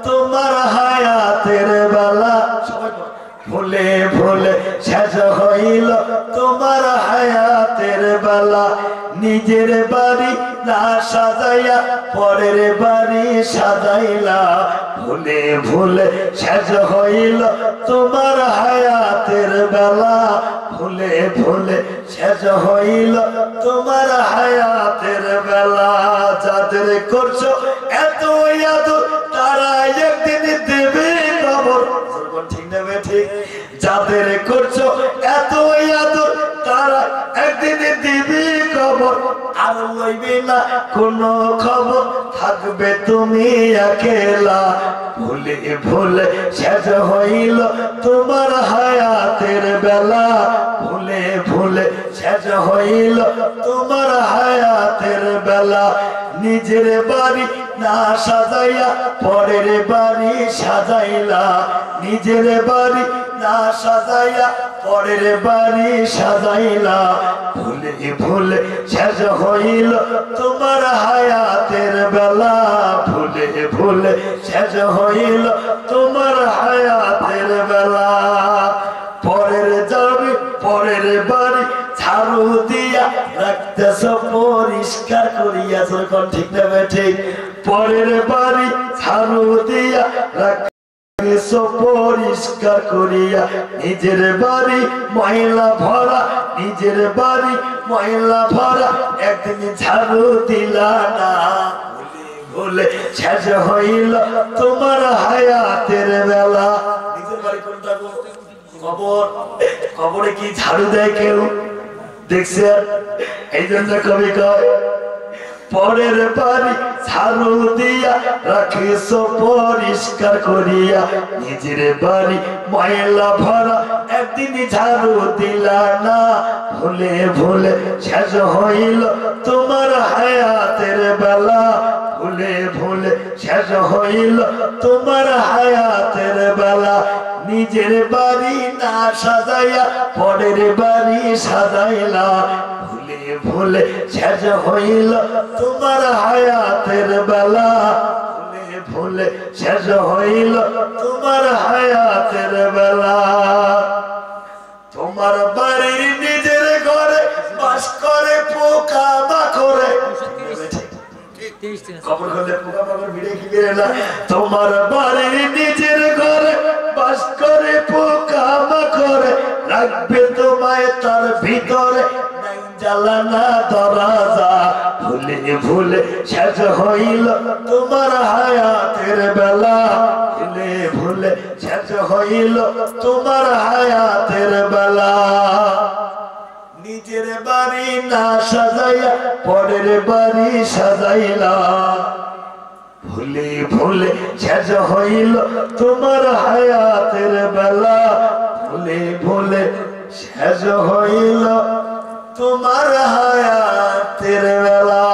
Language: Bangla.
তোমার হায়াতের বেলা ভুলে ভুলে শেষ হইল তোমার হায়াতের বেলা নিজের বাড়ি না সাজাইয়া পরের বাড়ি সাজাইলা ভুলে ভুলে শেষ হইল তোমার হায়াতের বেলা ভুলে ভুলে শেষ হইল তোমার হায়াতের বেলা যাদের করছো এত আদর তারা একদিন দেবে খবর ঠিক নেবে ঠিক যাদের করছো এত আদর তারা একদিন দিবি খবর আর লইবে না কোনো খবর থাকবে তুমি একলা ভুলে ভুলে শেষ হইল তোমার হায়াতের বেলা ভুলে ভুলে শেষ হইল তোমার হায়াতের বেলা নিজের বাড়ি না সাজাইয়া পরের বাড়ি সাজাইলা নিজের বাড়ি না সাজাইয়া পরের বাড়ি সাজাইলা ভুলে ভুলে শেষ হইল তোমার হায়াতের বেলা ভুলে ভুলে শেষ হইল তোমার হায়াতের বেলা পরের যাবি পরের বাড়ি ঝাড়ু দিয়া রাখতেছ পরিষ্কার করিয়া যখন ঠিক নেবে ঠিক পরের বাড়ি ঝাড়ু দিয়া পরিষ্কার করিয়া নিজের বাড়ি ময়লা ভরা নিজের বাড়ি ময়লা ভরা একদিন ঝাড়ু দিলা না ভুলে শেষ হইল তোমার হায়াতের বেলা নিজের বাড়ি কোনটা কবর কবরে কি ঝাড়ু দেয় কেউ দেখছেন এই জন্য কবি কয় পরের বাড়ি ঝাড়ু দিয়া রাখিস পরিষ্কার করিয়া নিজের বাড়ি ময়লা ভরা একদিন ঝাড়ু দিলা না ভুলে ভুলে শেষ হইল তোমার হায়াতের বেলা ভুলে ভুলে শেষ হইল তোমার হায়াতের বেলা নিজের বাড়ি না সাজাইয়া পরের বাড়ি সাজাইলা ভুলে ভুলে শেষ হইল তোমার হায়াতের বেলা ভুলে ভুলে শেষ হইল তোমার হায়াতের বেলা তোমার বাড়ির নিজের ঘরে বাস করে পোকা মাকড়ে কবর করলে পোকা মাকড় ভিড়ে কি বেরে না তোমার বাড়ির নিজের ঘরে বাস করে পোকা মাকড়ে রাখবে তোমায় তার ভিতরে জ্বালানা দরজা ভুলে ভুলে শেষ হইল তোমার হায়াতের বেলা ভুলে ভুলে শেষ হইল তোমার হায়াতের বেলা নিজের বাড়ি না সাজাইয়া পরের বাড়ি সাজাইলা ভুলে ভুলে শেষ হইল তোমার হায়াতের বেলা ভুলে ভুলে শেষ হইল তোমার হায়াতের বেলা।